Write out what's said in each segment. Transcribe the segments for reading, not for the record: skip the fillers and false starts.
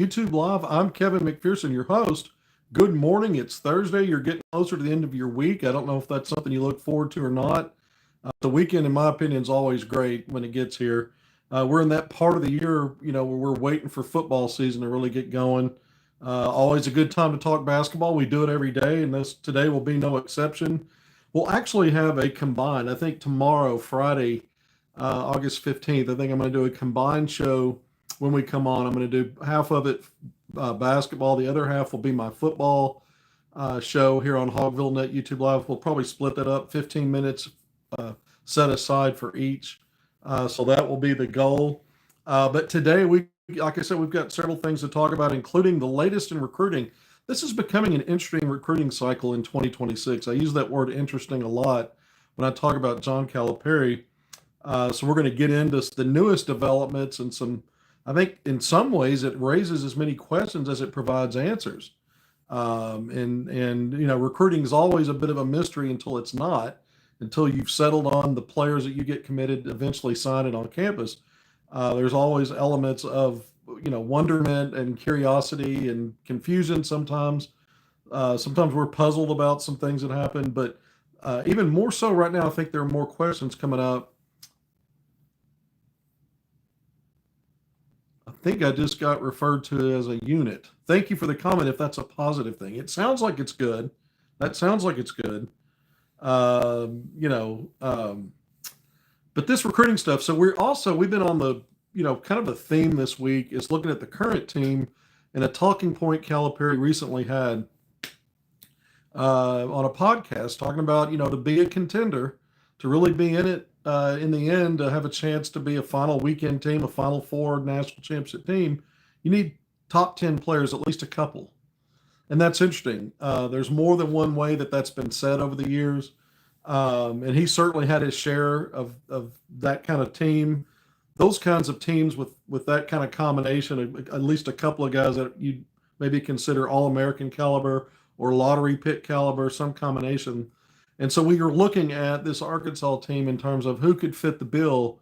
YouTube Live. I'm Kevin McPherson, your host. Good morning. It's Thursday. You're getting closer to the end of your week. I don't know if that's something you look forward to or not. The weekend, in my opinion, is always great when it gets here. We're in that part of the year, where we're waiting for football season to really get going. Always a good time to talk basketball. We do it every day, and this today will be no exception. We'll actually have a combined, I think tomorrow, Friday, August 15th, I think I'm going to do a combined show when we come on. I'm going to do half of it basketball. The other half will be my football show here on HogvilleNET YouTube Live. We'll probably split that up, 15 minutes set aside for each. So that will be the goal. But today, like I said, we've got several things to talk about, including the latest in recruiting. This is becoming an interesting recruiting cycle in 2026. I use that word interesting a lot when I talk about John Calipari. So we're going to get into the newest developments and some, I think in some ways it raises as many questions as it provides answers. Recruiting is always a bit of a mystery until it's not, until you've settled on the players that you get committed, eventually signing on campus. There's always elements of, wonderment and curiosity and confusion sometimes. Sometimes we're puzzled about some things that happen, but even more so right now, I think there are more questions coming up. I think I just got referred to as a unit. Thank you for the comment if that's a positive thing. It sounds like it's good. That sounds like it's good. But this recruiting stuff. So we've been on the, kind of a theme this week is looking at the current team, and a talking point Calipari recently had on a podcast talking about, to be a contender, to really be in it in the end, to have a chance to be a final weekend team, a Final Four national championship team, you need top 10 players, at least a couple. And that's interesting. There's more than one way that's been said over the years. And he certainly had his share of that kind of team. Those kinds of teams with that kind of combination, at least a couple of guys that you'd maybe consider All-American caliber or lottery pick caliber, some combination. And so we are looking at this Arkansas team in terms of who could fit the bill.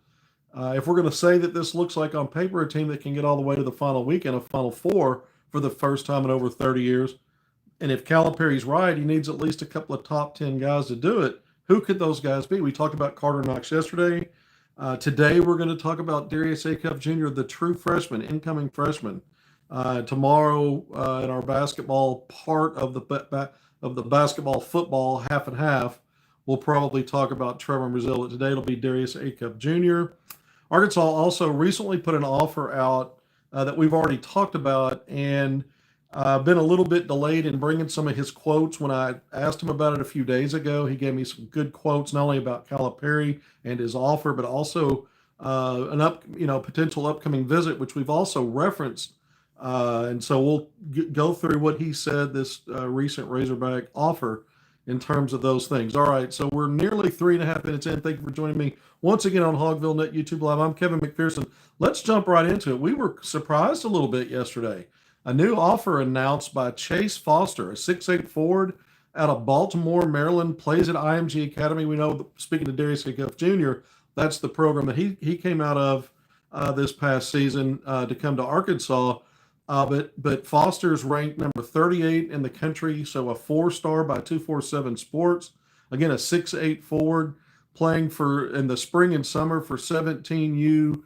If we're going to say that this looks like on paper a team that can get all the way to the final weekend, a Final Four for the first time in over 30 years, and if Calipari's right, he needs at least a couple of top 10 guys to do it. Who could those guys be? We talked about Carter Knox yesterday. Today, we're going to talk about Darius Acuff Jr., the true freshman, incoming freshman. Tomorrow, in our basketball part of the basketball football half and half, we'll probably talk about Trevor Brazile. Today, it'll be Darius Acuff Jr. Arkansas also recently put an offer out that we've already talked about, and been a little bit delayed in bringing some of his quotes. When I asked him about it a few days ago, he gave me some good quotes, not only about Calipari and his offer, but also potential upcoming visit, which we've also referenced. And so we'll go through what he said, this recent Razorback offer in terms of those things. All right, so we're nearly 3.5 minutes in. Thank you for joining me once again on HogvilleNET YouTube Live. I'm Kevin McPherson. Let's jump right into it. We were surprised a little bit yesterday. A new offer announced by Chase Foster, a 6'8" forward out of Baltimore, Maryland, plays at IMG Academy. We know, speaking to Darius Acuff Jr., that's the program that he came out of this past season to come to Arkansas. But Foster's ranked number 38 in the country, so a 4-star by 247 Sports. Again, a 6'8" forward playing in the spring and summer for 17U.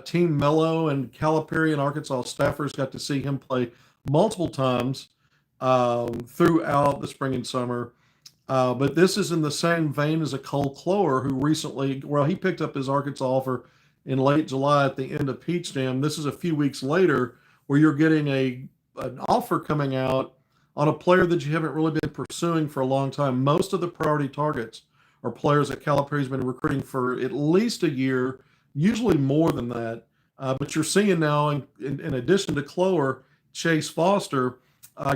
Team Mello and Calipari and Arkansas staffers got to see him play multiple times throughout the spring and summer. But this is in the same vein as a Cole Clower, who recently, he picked up his Arkansas offer in late July at the end of Peach Jam. This is a few weeks later where you're getting an offer coming out on a player that you haven't really been pursuing for a long time. Most of the priority targets are players that Calipari's been recruiting for at least a year, usually more than that. But you're seeing now, in addition to Clower, Chase Foster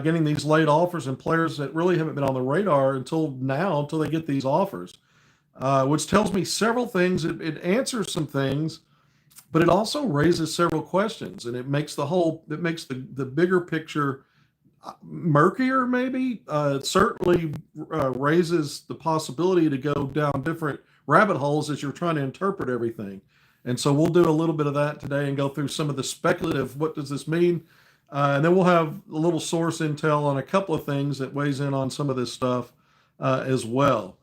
getting these late offers and players that really haven't been on the radar until they get these offers, which tells me several things. It answers some things, but it also raises several questions, and it makes the bigger picture murkier, maybe. It certainly raises the possibility to go down different rabbit holes as you're trying to interpret everything. And so we'll do a little bit of that today and go through some of the speculative, what does this mean? And then we'll have a little source intel on a couple of things that weighs in on some of this stuff as well.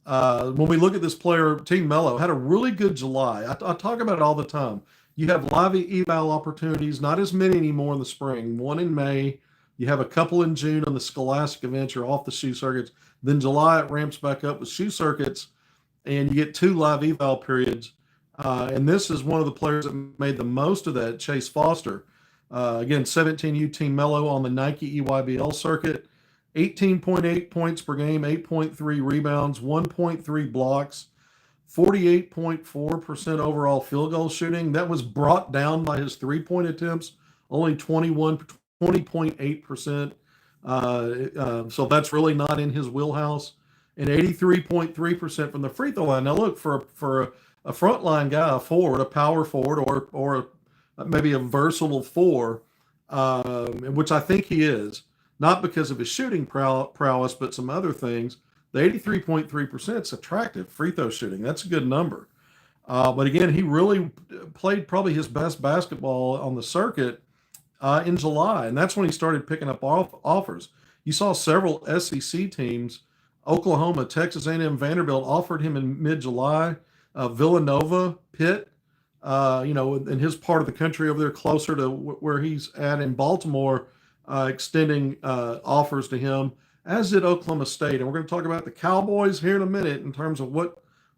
When we look at this player, Team Mello had a really good July. I talk about it all the time. You have live eval opportunities, not as many anymore in the spring. One in May, you have a couple in June on the Scholastic events. You're off the shoe circuits. Then July it ramps back up with shoe circuits, and you get 2 live eval periods. And this is one of the players that made the most of that, Chase Foster. Again, 17U Team Mello on the Nike EYBL circuit. 18.8 points per game, 8.3 rebounds, 1.3 blocks, 48.4% overall field goal shooting. That was brought down by his 3-point attempts, only 20.8%. So that's really not in his wheelhouse. And 83.3% from the free throw line. Now look, for a frontline guy, a forward, a power forward, or maybe a versatile four, which I think he is, not because of his shooting prowess, but some other things. The 83.3% is attractive free throw shooting. That's a good number. But again, he really played probably his best basketball on the circuit in July, and that's when he started picking up offers. You saw several SEC teams, Oklahoma, Texas A&M, Vanderbilt, offered him in mid-July. Villanova, Pitt, in his part of the country over there, closer to where he's at in Baltimore, extending offers to him, as did Oklahoma State. And we're going to talk about the Cowboys here in a minute in terms of what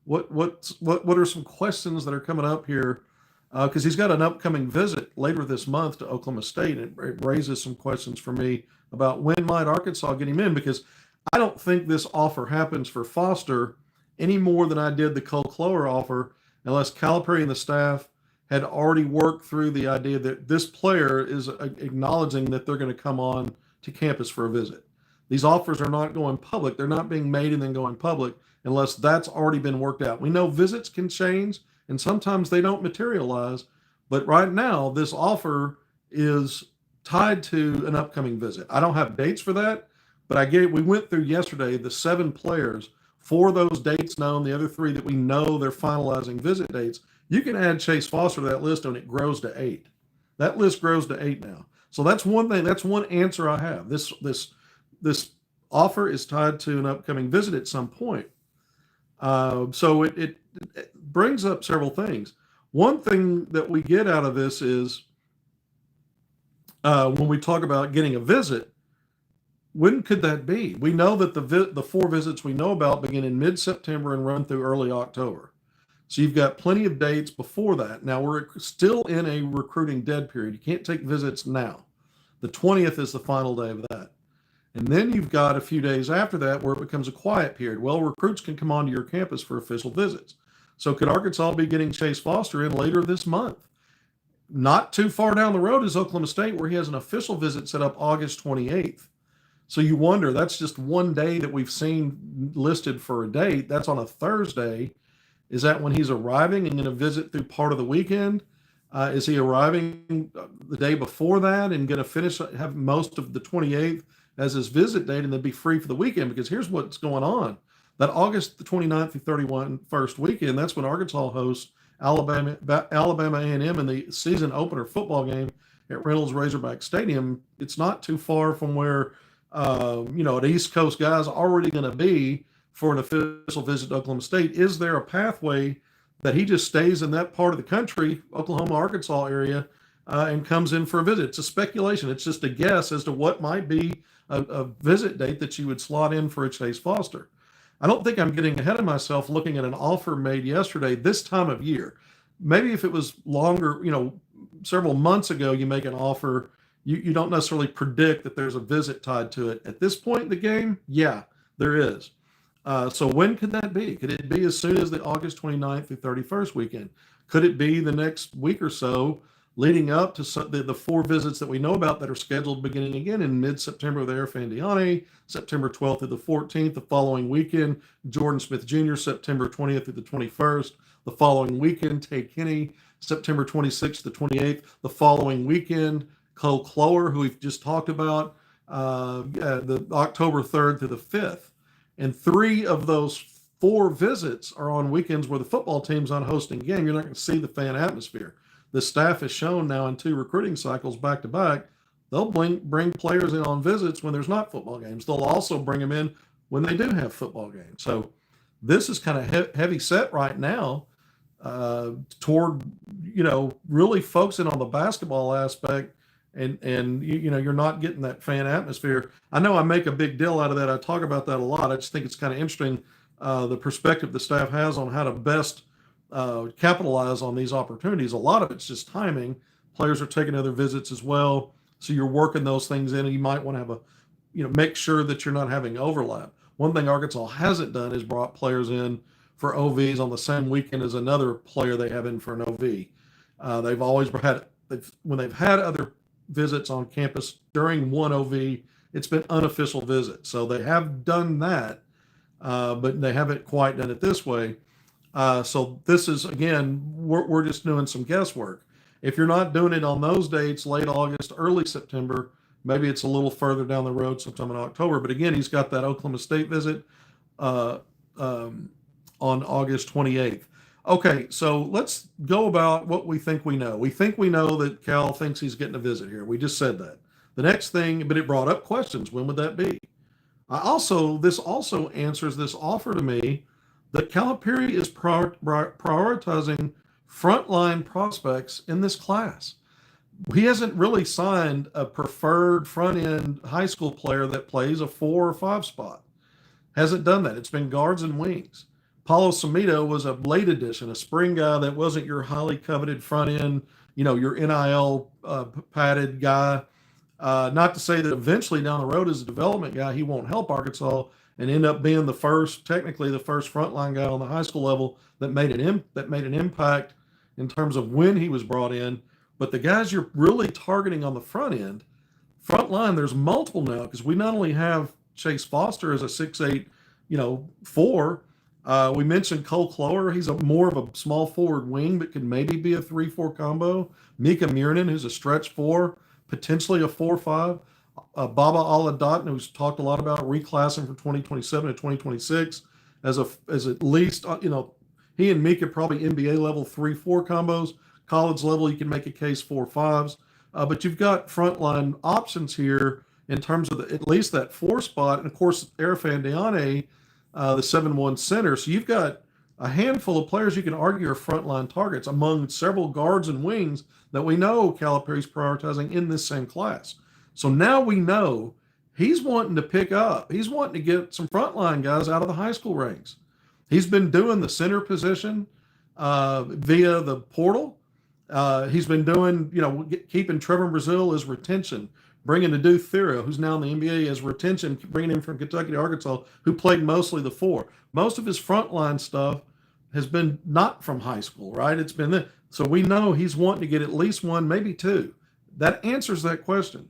are some questions that are coming up here, because he's got an upcoming visit later this month to Oklahoma State, and it raises some questions for me about when might Arkansas get him in, because I don't think this offer happens for Foster any more than I did the Cole Clower offer, unless Calipari and the staff had already worked through the idea that this player is acknowledging that they're going to come on to campus for a visit. These offers are not going public. They're not being made and then going public unless that's already been worked out. We know visits can change and sometimes they don't materialize, but right now this offer is tied to an upcoming visit. I don't have dates for that, but we went through yesterday the 7 players, 4 of those dates known, the other 3 that we know they're finalizing visit dates. You can add Chase Foster to that list and it grows to 8. That list grows to 8 now. So that's one thing. That's one answer I have. This offer is tied to an upcoming visit at some point. So it brings up several things. One thing that we get out of this is when we talk about getting a visit, when could that be? We know that the 4 visits we know about begin in mid-September and run through early October. So you've got plenty of dates before that. Now we're still in a recruiting dead period. You can't take visits now. The 20th is the final day of that. And then you've got a few days after that where it becomes a quiet period. Well, recruits can come onto your campus for official visits. So could Arkansas be getting Chase Foster in later this month? Not too far down the road is Oklahoma State, where he has an official visit set up August 28th. So you wonder, that's just one day that we've seen listed for a date. That's on a Thursday. Is that when he's arriving and going to visit through part of the weekend? Is he arriving the day before that and going to have most of the 28th as his visit date and then be free for the weekend? Because here's what's going on. That August the 29th through 31 first weekend, that's when Arkansas hosts Alabama A&M in the season opener football game at Reynolds Razorback Stadium. It's not too far from where an East Coast guy's already going to be for an official visit to Oklahoma State. Is there a pathway that he just stays in that part of the country, Oklahoma, Arkansas area, and comes in for a visit? It's a speculation. It's just a guess as to what might be a visit date that you would slot in for a Chase Foster. I don't think I'm getting ahead of myself looking at an offer made yesterday this time of year. Maybe if it was longer, several months ago, you make an offer, you don't necessarily predict that there's a visit tied to it. At this point in the game, yeah, there is. So when could that be? Could it be as soon as the August 29th through 31st weekend? Could it be the next week or so leading up to the 4 visits that we know about that are scheduled beginning again in mid-September there, Fandiani, September 12th through the 14th, the following weekend, Jordan Smith Jr., September 20th through the 21st, the following weekend, Tay Kinney, September 26th to the 28th, the following weekend, Cole Clower, who we've just talked about, the October 3rd through the 5th. And 3 of those 4 visits are on weekends where the football team's on hosting game. You're not going to see the fan atmosphere. The staff has shown now in 2 recruiting cycles back to back, they'll bring players in on visits when there's not football games. They'll also bring them in when they do have football games. So this is kind of heavy set right now toward, really focusing on the basketball aspect. And you're not getting that fan atmosphere. I know I make a big deal out of that. I talk about that a lot. I just think it's kind of interesting, the perspective the staff has on how to best capitalize on these opportunities. A lot of it's just timing. Players are taking other visits as well, so you're working those things in, and you might want to have make sure that you're not having overlap. One thing Arkansas hasn't done is brought players in for OVs on the same weekend as another player they have in for an OV. They've always had, when they've had other visits on campus during one OV, it's been unofficial visits. So they have done that, but they haven't quite done it this way. So this is, again, we're just doing some guesswork. If you're not doing it on those dates, late August, early September, maybe it's a little further down the road, sometime in October. But again, he's got that Oklahoma State visit on August 28th. Okay, so let's go about what we think we know. We think we know that Cal thinks he's getting a visit here. We just said that. The next thing, but it brought up questions. When would that be? This also answers this offer to me that Calipari is prioritizing frontline prospects in this class. He hasn't really signed a preferred front-end high school player that plays a 4 or 5 spot. Hasn't done that. It's been guards and wings. Paulo Samito was a late addition, a spring guy that wasn't your highly coveted front end, your NIL padded guy. Not to say that eventually down the road as a development guy, he won't help Arkansas and end up being technically the first frontline guy on the high school level that made an impact in terms of when he was brought in. But the guys you're really targeting on the front line, there's multiple now, because we not only have Chase Foster as a 6'8", 4. We mentioned Cole Clower. He's more of a small forward wing, but could maybe be a 3-4 combo. Mika Miernan, who's a stretch 4, potentially a 4-5. Baba Aladattin, who's talked a lot about reclassing from 2027 to 2026 as at least, he and Mika probably NBA level 3-4 combos. College level, you can make a case 4-5s. But you've got frontline options here in terms of at least that 4 spot. And of course, Arafan Diane, the 7-1 center. So you've got a handful of players you can argue are frontline targets among several guards and wings that we know Calipari's prioritizing in this same class. So now we know he's wanting to pick up. He's wanting to get some frontline guys out of the high school ranks. He's been doing the center position via the portal. He's been doing, keeping Trevor Brazil as retention, bringing Adu Thera, who's now in the NBA, as retention, bringing him from Kentucky to Arkansas, who played mostly the 4. Most of his frontline stuff has been not from high school, right? It's been there. So we know he's wanting to get at least 1, maybe 2. That answers that question.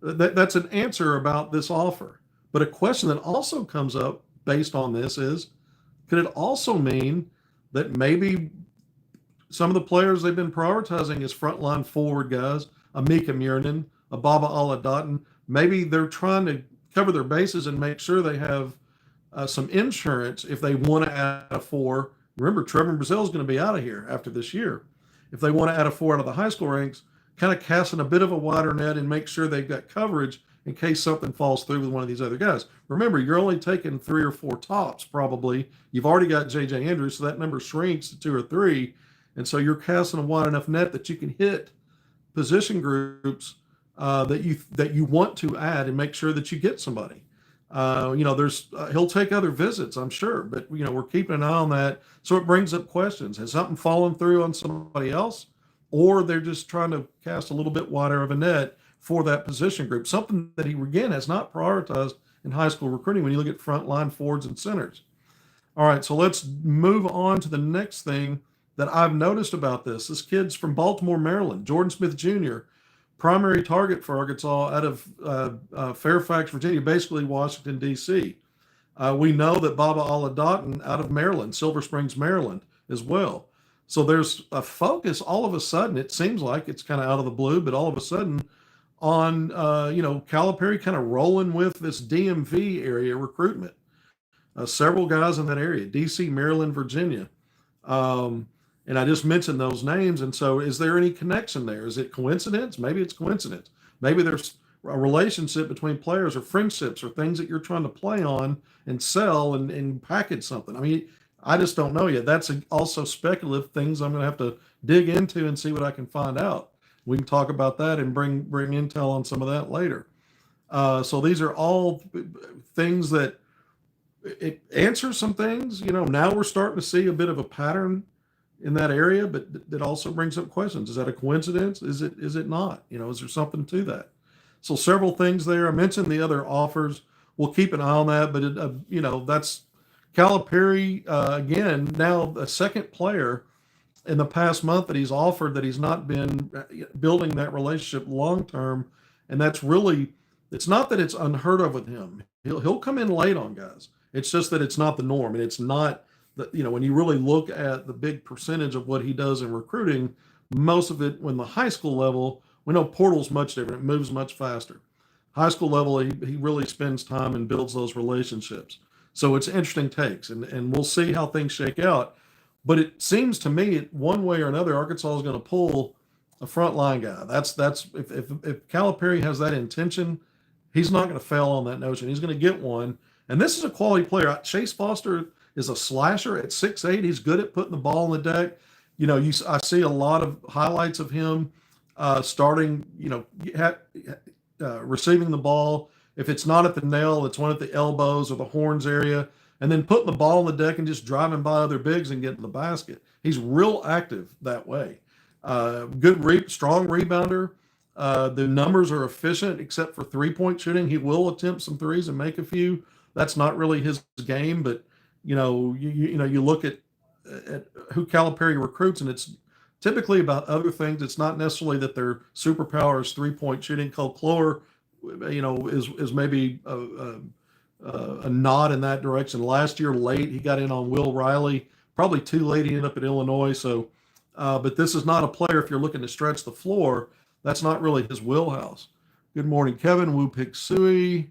That's an answer about this offer. But a question that also comes up based on this is, could it also mean that maybe some of the players they've been prioritizing as frontline forward guys, a Mika Miernan, a Baba Aladattin, maybe they're trying to cover their bases and make sure they have some insurance if they want to add a 4. Remember, Trevor Brazil is going to be out of here after this year. If they want to add a 4 out of the high school ranks, kind of casting a bit of a wider net and make sure they've got coverage in case something falls through with one of these other guys. Remember, you're only taking 3 or 4 tops probably. You've already got J.J. Andrews, so that number shrinks to 2 or 3. And so you're casting a wide enough net that you can hit position groups that you want to add and make sure that you get somebody. He'll take other visits, I'm sure, but we're keeping an eye on that. So it brings up questions. Has something fallen through on somebody else, or they're just trying to cast a little bit wider of a net for that position group? Something that he again has not prioritized in high school recruiting when you look at frontline forwards and centers. All right, so let's move on to the next thing that I've noticed about this. This kid's from Baltimore, Maryland, Jordan Smith Jr., primary target for Arkansas out of Fairfax, Virginia, basically Washington, D.C. We know that Baba Aladattin out of Maryland, Silver Springs, Maryland, as well. So there's a focus all of a sudden, it seems like it's kind of out of the blue, but all of a sudden on, Calipari kind of rolling with this DMV area recruitment. Several guys in that area, D.C., Maryland, Virginia. And I just mentioned those names. And so is there any connection there? Is it coincidence? Maybe it's coincidence. Maybe there's a relationship between players or friendships or things that you're trying to play on and sell and package something. I mean, I just don't know yet. That's also speculative things I'm going to have to dig into and see what I can find out. We can talk about that and bring intel on some of that later. So these are all things that it answers some things. Now we're starting to see a bit of a pattern in that area, but that also brings up questions. Is that a coincidence? Is it not? Is there something to that? So several things there. I mentioned the other offers. We'll keep an eye on that, but that's Calipari again. Now a second player in the past month that he's offered that he's not been building that relationship long term, and that's really, it's not that it's unheard of with him. He'll come in late on guys. It's just that it's not the norm, and it's not when you really look at the big percentage of what he does in recruiting, most of it when the high school level, we know portal's much different. It moves much faster. High school level, he really spends time and builds those relationships. So it's interesting takes, and we'll see how things shake out. But it seems to me, one way or another, Arkansas is going to pull a frontline guy. That's if Calipari has that intention, he's not going to fail on that notion. He's going to get one. And this is a quality player. Chase Foster is a slasher at 6'8". He's good at putting the ball on the deck. I see a lot of highlights of him starting, receiving the ball. If it's not at the nail, it's one at the elbows or the horns area, and then putting the ball on the deck and just driving by other bigs and getting the basket. He's real active that way. Strong rebounder. The numbers are efficient except for three-point shooting. He will attempt some threes and make a few. That's not really his game, but you look at who Calipari recruits, and it's typically about other things. It's not necessarily that their superpower is three-point shooting. Cole Clore, is maybe a nod in that direction. Last year, late, he got in on Will Riley. Probably too late. He ended up at Illinois. So, but this is not a player, if you're looking to stretch the floor, that's not really his wheelhouse. Good morning, Kevin. Wu Pik Sui.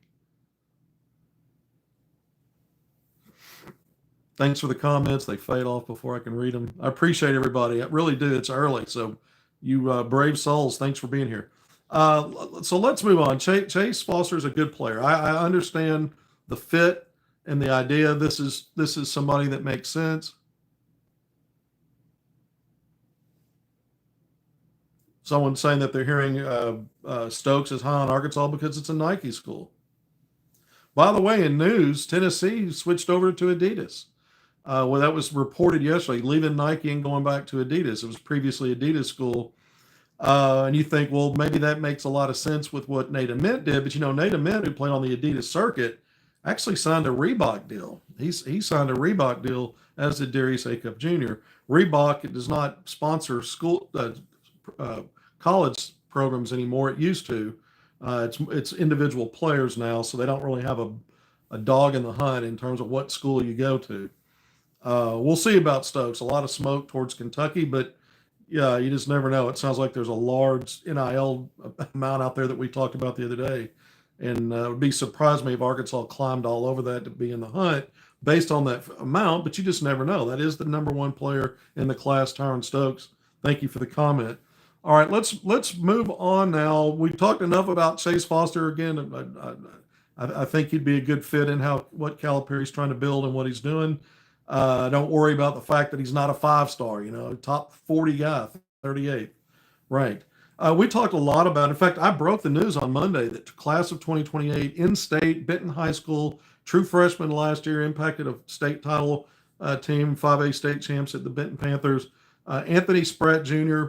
Thanks for the comments. They fade off before I can read them. I appreciate everybody. I really do. It's early. So you brave souls, thanks for being here. So let's move on. Chase Foster is a good player. I understand the fit and the idea. This is somebody that makes sense. Someone saying that they're hearing Stokes is high on Arkansas because it's a Nike school. By the way, in news, Tennessee switched over to Adidas. Well, that was reported yesterday, leaving Nike and going back to Adidas. It was previously Adidas school. And you think, well, maybe that makes a lot of sense with what Nate Ament did. But, Nate Ament, who played on the Adidas circuit, actually signed a Reebok deal. He signed a Reebok deal, as did Darius Acuff Jr. Reebok does not sponsor college programs anymore. It used to. It's individual players now, so they don't really have a dog in the hunt in terms of what school you go to. We'll see about Stokes. A lot of smoke towards Kentucky, but yeah, you just never know. It sounds like there's a large NIL amount out there that we talked about the other day. And it would be surprised me if Arkansas climbed all over that to be in the hunt based on that amount, but you just never know. That is the number one player in the class, Tyron Stokes. Thank you for the comment. All right, let's move on now. We've talked enough about Chase Foster. Again, I think he'd be a good fit in what Calipari's trying to build and what he's doing. Don't worry about the fact that he's not a five-star, top 40 guy, 38th ranked. We talked a lot about, in fact, I broke the news on Monday that class of 2028 in-state, Benton High School, true freshman last year, impacted a state title team, 5A state champs at the Benton Panthers. Anthony Spratt Jr.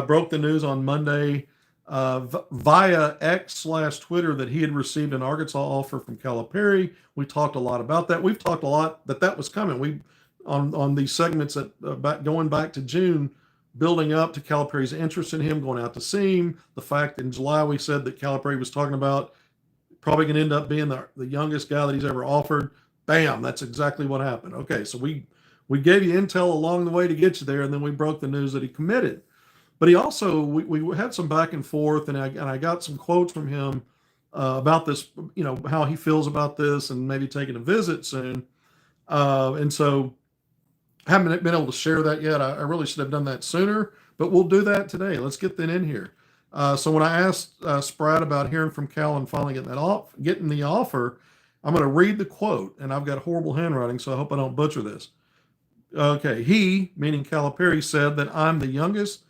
Broke the news on Monday via X/Twitter that he had received an Arkansas offer from Calipari. We talked a lot about that. We've talked a lot that was coming. We on these segments that going back to June, building up to Calipari's interest in him, going out to see him. The fact in July we said that Calipari was talking about probably going to end up being the youngest guy that he's ever offered. Bam, that's exactly what happened. Okay, so we gave you intel along the way to get you there, and then we broke the news that he committed. But he also, we had some back and forth, and I got some quotes from him about this, how he feels about this and maybe taking a visit soon. And so haven't been able to share that yet. I really should have done that sooner, but we'll do that today. Let's get that in here. So when I asked Spratt about hearing from Cal and finally getting the offer, I'm going to read the quote, and I've got horrible handwriting, so I hope I don't butcher this. Okay, he, meaning Calipari, said that I'm the youngest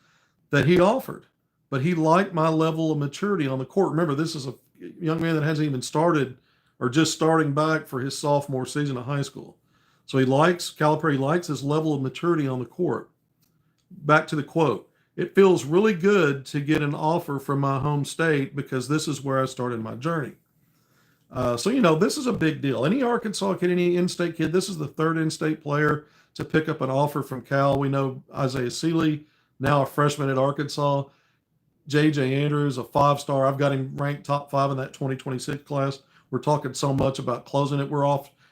that he offered, but he liked my level of maturity on the court. Remember, this is a young man that hasn't even started or just starting back for his sophomore season of high school. So Calipari likes his level of maturity on the court. Back to the quote. It feels really good to get an offer from my home state because this is where I started my journey. So, this is a big deal. Any Arkansas kid, any in-state kid, this is the third in-state player to pick up an offer from Cal. We know Isaiah Seeley, now a freshman at Arkansas. J.J. Andrews, a five-star. I've got him ranked top 5 in that 2026 class. We're talking so much about closing it.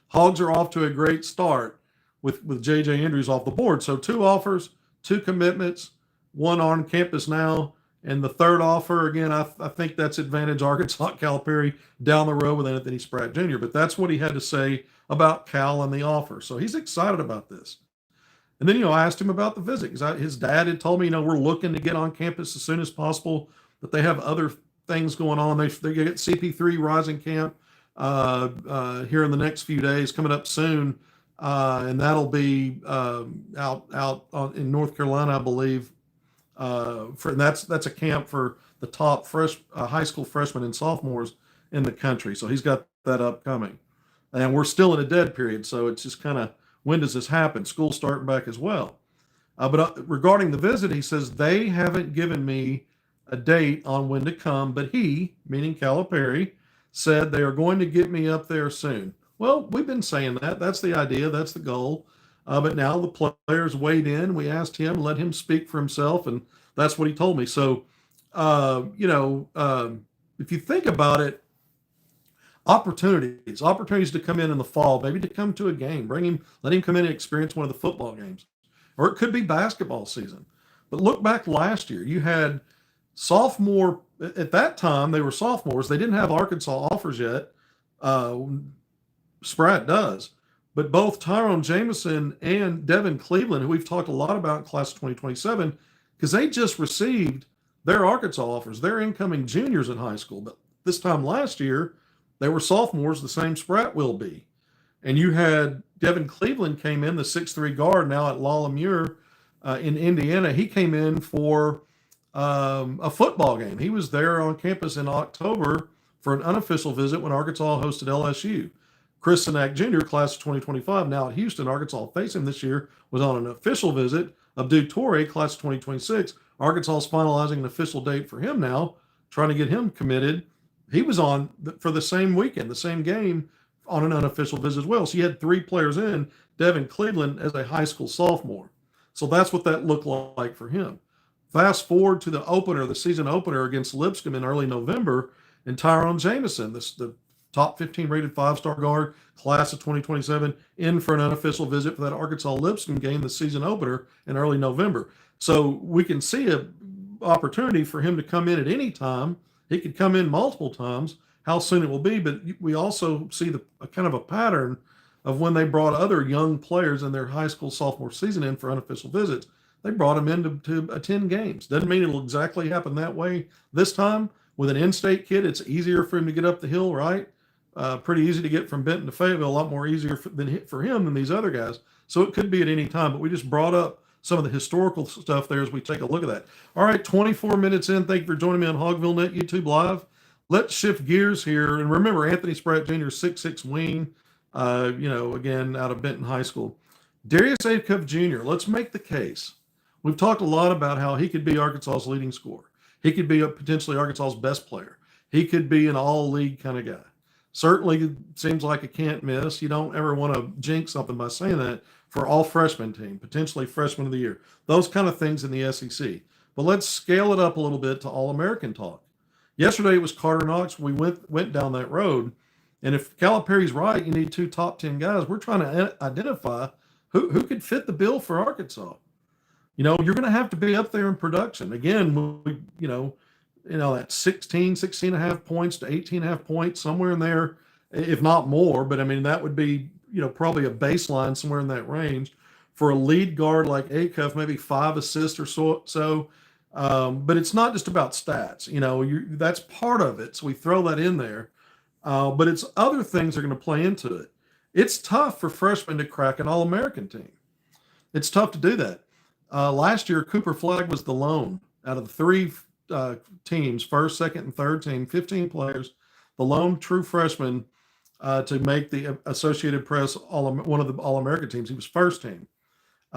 Hogs are off to a great start with J.J. Andrews off the board. So 2 offers, 2 commitments, 1 on campus now. And the third offer, again, I think that's advantage Arkansas Calipari down the road with Anthony Spratt Jr. But that's what he had to say about Cal and the offer. So he's excited about this. And then, I asked him about the visit because his dad had told me, we're looking to get on campus as soon as possible, but they have other things going on. They get CP3 Rising Camp here in the next few days, coming up soon, and that'll be out in North Carolina, I believe. That's a camp for the top high school freshmen and sophomores in the country. So he's got that upcoming, and we're still in a dead period. So it's just kind of, when does this happen? School's starting back as well. But regarding the visit, he says they haven't given me a date on when to come, but he, meaning Calipari, said they are going to get me up there soon. Well, we've been saying that. That's the idea. That's the goal. But now the players weighed in. We asked him, let him speak for himself, and that's what he told me. So, if you think about it, opportunities to come in the fall, maybe to come to a game, let him come in and experience one of the football games, or it could be basketball season. But look back last year, you had sophomore, at that time, they were sophomores. They didn't have Arkansas offers yet. Spratt does. But both Tyrone Jameson and Devin Cleveland, who we've talked a lot about in class of 2027, because they just received their Arkansas offers. They're incoming juniors in high school. But this time last year, they were sophomores, the same Spratt will be. And you had Devin Cleveland came in, the 6'3 guard now at La Lemure in Indiana. He came in for a football game. He was there on campus in October for an unofficial visit when Arkansas hosted LSU. Chris Sinak Jr., class of 2025, now at Houston. Arkansas faced him this year, was on an official visit. Abdou Toure, class of 2026. Arkansas is finalizing an official date for him now, trying to get him committed. He was on for the same weekend, the same game, on an unofficial visit as well. So you had 3 players in, Devin Cleveland as a high school sophomore. So that's what that looked like for him. Fast forward to the season opener against Lipscomb in early November, and Tyrone Jameson, the top 15 rated 5-star guard, class of 2027, in for an unofficial visit for that Arkansas Lipscomb game, the season opener in early November. So we can see an opportunity for him to come in at any time. He could come in multiple times. How soon it will be, but we also see a kind of a pattern of when they brought other young players in their high school sophomore season in for unofficial visits. They brought them in to attend games. Doesn't mean it'll exactly happen that way this time. With an in-state kid, it's easier for him to get up the hill, right? Pretty easy to get from Benton to Fayetteville, a lot more easier for him than these other guys. So it could be at any time, but we just brought up some of the historical stuff there as we take a look at that. All right, 24 minutes in. Thank you for joining me on HogvilleNET YouTube Live. Let's shift gears here. And remember, Anthony Spratt Jr., 6'6 wing, again, out of Benton High School. Darius Acuff Jr., let's make the case. We've talked a lot about how he could be Arkansas's leading scorer. He could be potentially Arkansas's best player. He could be an all-league kind of guy. Certainly seems like a can't miss. You don't ever want to jinx something by saying that for all freshman team, potentially freshman of the year, those kind of things in the SEC. But let's scale it up a little bit to All-American talk. Yesterday it was Carter Knox. We went down that road. And if Calipari's right, you need 2 top 10 guys. We're trying to identify who could fit the bill for Arkansas. You're going to have to be up there in production. Again, that 16 and a half points to 18 and a half points, somewhere in there, if not more. But I mean, that would be, probably a baseline somewhere in that range for a lead guard like Acuff, maybe 5 assists or so. But it's not just about stats. That's part of it. So we throw that in there. But it's other things that are going to play into it. It's tough for freshmen to crack an All-American team. It's tough to do that. Last year, Cooper Flagg was the lone out of the three teams, first, second, and third team, 15 players, the lone true freshman to make the Associated Press one of the All-American teams. He was first team.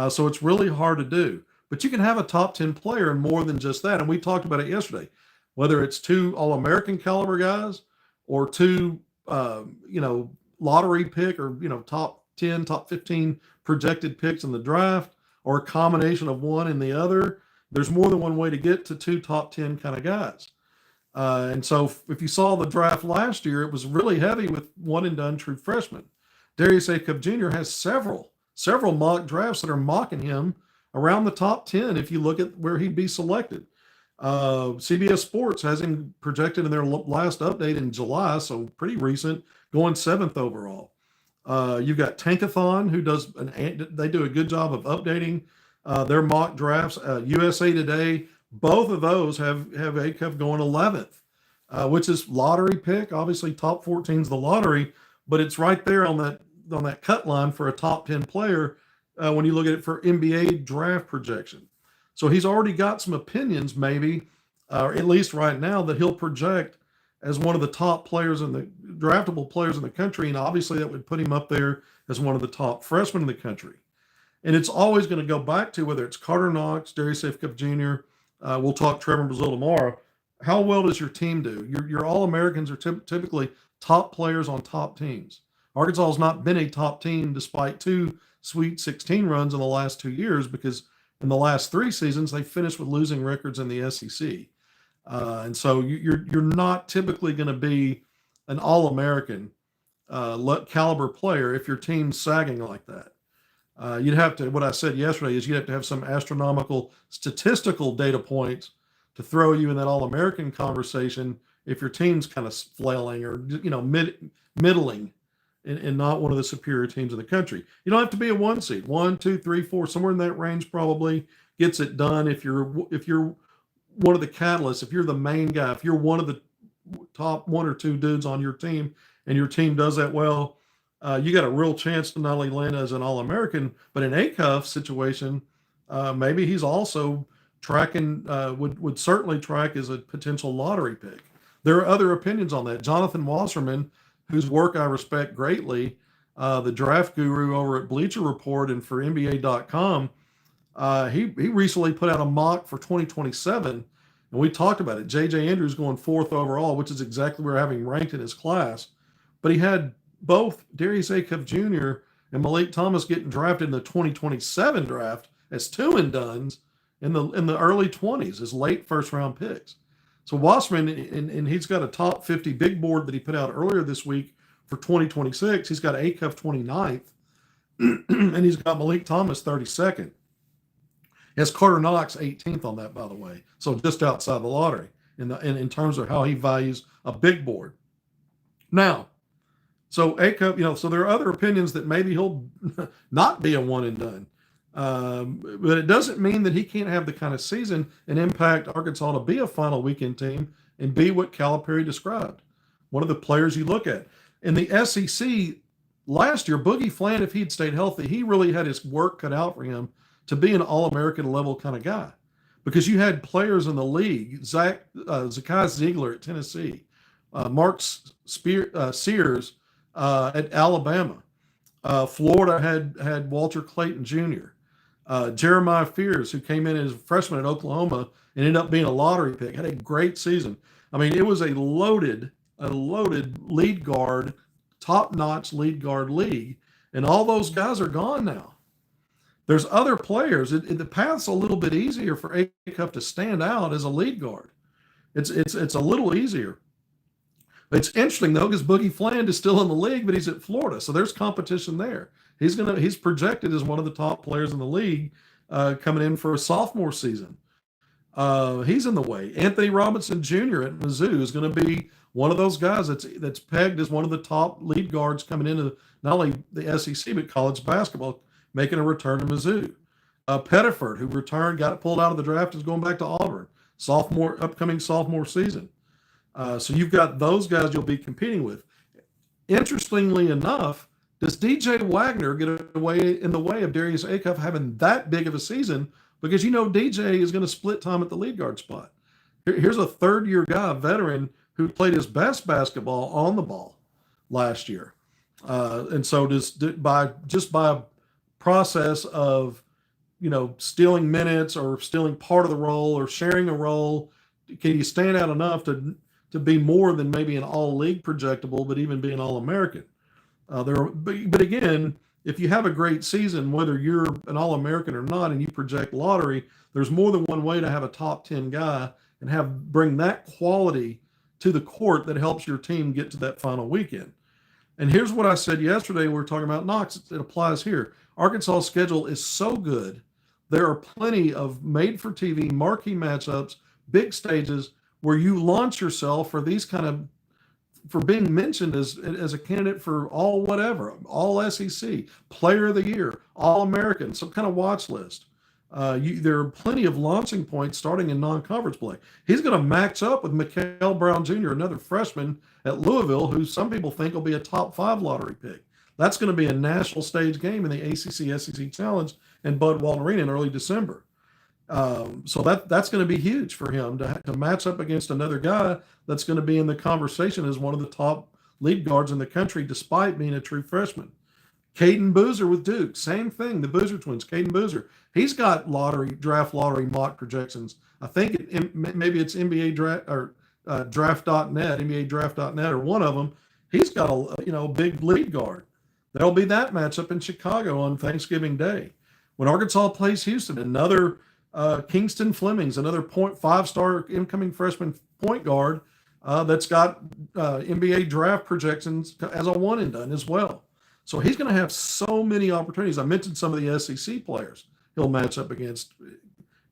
So it's really hard to do. But you can have a top 10 player and more than just that. And we talked about it yesterday, whether it's two All-American caliber guys or two, lottery pick or, top 10, top 15 projected picks in the draft, or a combination of one and the other. There's more than one way to get to two top 10 kind of guys. And so if you saw the draft last year, it was really heavy with one and done true freshmen. Darius Acuff Jr. has several mock drafts that are mocking him around the top 10 if you look at where he'd be selected. CBS Sports has him projected in their last update in July, so pretty recent, going 7th overall. You've got Tankathon, they do a good job of updating their mock drafts. USA Today, both of those have Acuff going 11th, which is lottery pick. Obviously, top 14 is the lottery, but it's right there on that cut line for a top 10 player when you look at it for NBA draft projection. So he's already got some opinions, maybe, or at least right now, that he'll project as one of the top players in the draftable players in the country. And obviously that would put him up there as one of the top freshmen in the country. And it's always going to go back to whether it's Carter Knox, Darius Acuff Jr., we'll talk Trevor Brazile tomorrow. How well does your team do? Your All-Americans are typically top players on top teams. Arkansas has not been a top team despite two Sweet 16 runs in the last 2 years, because in the last 3 seasons, they finished with losing records in the SEC. And so you're not typically going to be an All-American caliber player if your team's sagging like that. You'd have to, what I said yesterday is you'd have to have some astronomical statistical data points to throw you in that All-American conversation if your team's kind of flailing or, middling and not one of the superior teams in the country. You don't have to be a 1 seed, 1, 2, 3, 4, somewhere in that range probably gets it done. If you're one of the catalysts, if you're the main guy, if you're one of the top 1 or 2 dudes on your team and your team does that well, you got a real chance to not only land as an All-American, but in Acuff's situation, maybe he's also tracking, would certainly track as a potential lottery pick. There are other opinions on that. Jonathan Wasserman, whose work I respect greatly, the draft guru over at Bleacher Report and for NBA.com, he recently put out a mock for 2027, and we talked about it. J.J. Andrews going 4th overall, which is exactly where having ranked in his class. But he had both Darius Acuff Jr. and Malik Thomas getting drafted in the 2027 draft as 2 and dones in the early 20s as late first-round picks. So Wasserman, and he's got a top 50 big board that he put out earlier this week for 2026. He's got Acuff 29th, and he's got Malik Thomas 32nd. He has Carter Knox 18th on that, by the way. So just outside the lottery in terms of how he values a big board. Now, so Acuff, so there are other opinions that maybe he'll not be a one and done. But it doesn't mean that he can't have the kind of season and impact Arkansas to be a final weekend team and be what Calipari described. One of the players you look at. In the SEC last year, Boogie Fland, if he'd stayed healthy, he really had his work cut out for him to be an All-American level kind of guy. Because you had players in the league, Zakai Ziegler at Tennessee, Mark Sears at Alabama. Florida had Walter Clayton Jr., Jeremiah Fears, who came in as a freshman at Oklahoma and ended up being a lottery pick, had a great season. I mean, it was a loaded lead guard, top-notch lead guard league, and all those guys are gone now. There's other players. The path's a little bit easier for Acuff to stand out as a lead guard. It's a little easier. It's interesting though, because Boogie Fland is still in the league, but he's at Florida, so there's competition there. He's projected as one of the top players in the league coming in for a sophomore season. He's in the way. Anthony Robinson Jr. at Mizzou is going to be one of those guys that's pegged as one of the top lead guards coming into not only the SEC but college basketball, making a return to Mizzou. Pettiford, who returned, got pulled out of the draft, is going back to Auburn. Upcoming sophomore season. So you've got those guys you'll be competing with. Interestingly enough, does DJ Wagner get in the way of Darius Acuff having that big of a season? Because DJ is going to split time at the lead guard spot. Here's a third-year guy, a veteran, who played his best basketball on the ball last year. And so by process of stealing minutes or stealing part of the role or sharing a role, can you stand out enough to be more than maybe an all-league projectable, but even be an All-American? But again, if you have a great season, whether you're an All-American or not, and you project lottery, there's more than one way to have a top 10 guy and bring that quality to the court that helps your team get to that final weekend. And here's what I said yesterday. We were talking about Knox. It applies here. Arkansas' schedule is so good. There are plenty of made-for-TV marquee matchups, big stages, where you launch yourself for these for being mentioned as a candidate for all SEC, Player of the Year, All-American, some kind of watch list. There are plenty of launching points starting in non-conference play. He's going to match up with Mikael Brown Jr., another freshman at Louisville, who some people think will be a top 5 lottery pick. That's going to be a national stage game in the ACC-SEC Challenge in Bud Walton Arena in early December. So that's going to be huge for him to match up against another guy that's going to be in the conversation as one of the top lead guards in the country, despite being a true freshman. Caden Boozer with Duke, same thing. The Boozer twins, Caden Boozer, he's got draft lottery mock projections. I think maybe it's NBA draft or draft.net, NBA draft.net, or one of them. He's got a big lead guard. There'll be that matchup in Chicago on Thanksgiving Day when Arkansas plays Houston. Another Kingston Flemings, another 5-star incoming freshman point guard that's got NBA draft projections as a one and done as well. So he's going to have so many opportunities. I mentioned some of the SEC players he'll match up against,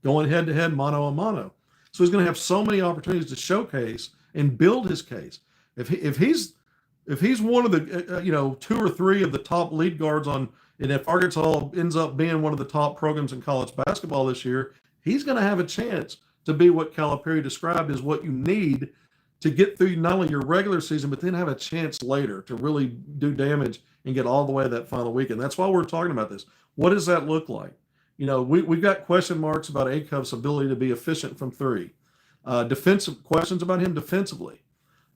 going head to head, mano a mano. So he's going to have so many opportunities to showcase and build his case. If he's one of the 2 or 3 of the top lead guards and if Arkansas ends up being one of the top programs in college basketball this year, he's going to have a chance to be what Calipari described as what you need to get through not only your regular season, but then have a chance later to really do damage and get all the way to that final weekend. That's why we're talking about this. What does that look like? We've got question marks about Acuff's ability to be efficient from 3. Defensive questions about him defensively.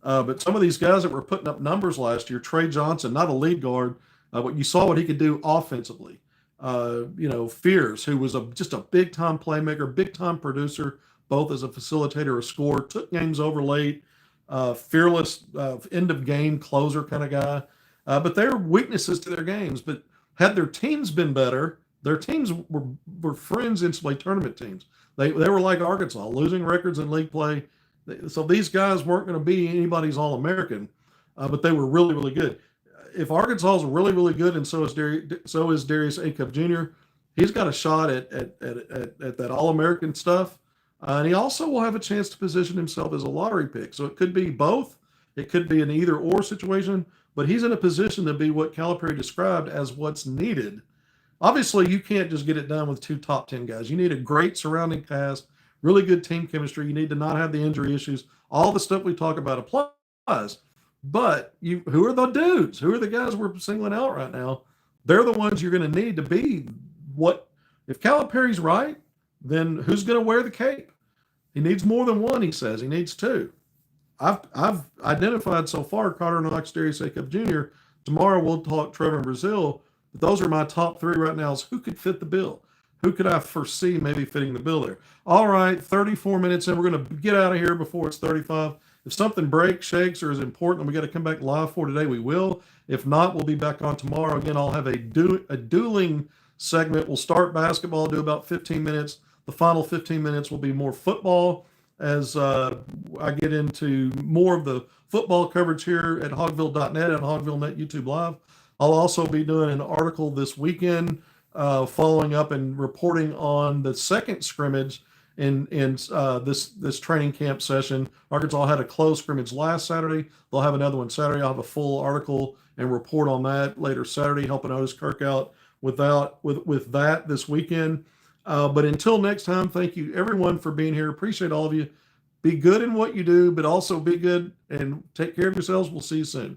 But some of these guys that were putting up numbers last year, Trey Johnson, not a lead guard, but you saw what he could do offensively. Fears, who was just a big-time playmaker, big-time producer, both as a facilitator, a scorer, took games over late, fearless, end-of-game closer kind of guy. But there are weaknesses to their games. But had their teams been better, their teams were friends NCAA tournament teams. They were like Arkansas, losing records in league play. So these guys weren't going to be anybody's All-American, but they were really, really good. If Arkansas is really, really good, and so is Darius Acuff Jr., he's got a shot at that All-American stuff. And he also will have a chance to position himself as a lottery pick. So it could be both. It could be an either-or situation, but he's in a position to be what Calipari described as what's needed. Obviously, you can't just get it done with 2 top 10 guys. You need a great surrounding cast, really good team chemistry. You need to not have the injury issues. All the stuff we talk about applies. But who are the dudes? Who are the guys we're singling out right now? They're the ones you're going to need to be what. If Calipari's right, then who's going to wear the cape? He needs more than one, he says. He needs 2. I've identified so far Carter Knox, Darius Acuff Jr. Tomorrow we'll talk Trevor in Brazil. But those are my top 3 right now. Is who could fit the bill? Who could I foresee maybe fitting the bill there? All right, 34 minutes in. We're going to get out of here before it's 35. If something breaks, shakes, or is important, and we got to come back live for today, we will. If not, we'll be back on tomorrow. Again, I'll have a dueling segment. We'll start basketball, do about 15 minutes. The final 15 minutes will be more football as I get into more of the football coverage here at HogvilleNET and HogvilleNET YouTube Live. I'll also be doing an article this weekend following up and reporting on the second scrimmage in this training camp session. Arkansas had a closed scrimmage last Saturday. They'll have another one Saturday. I'll have a full article and report on that later Saturday, helping Otis Kirk out with that this weekend. But until next time, thank you everyone for being here. Appreciate all of you. Be good in what you do, but also be good and take care of yourselves. We'll see you soon.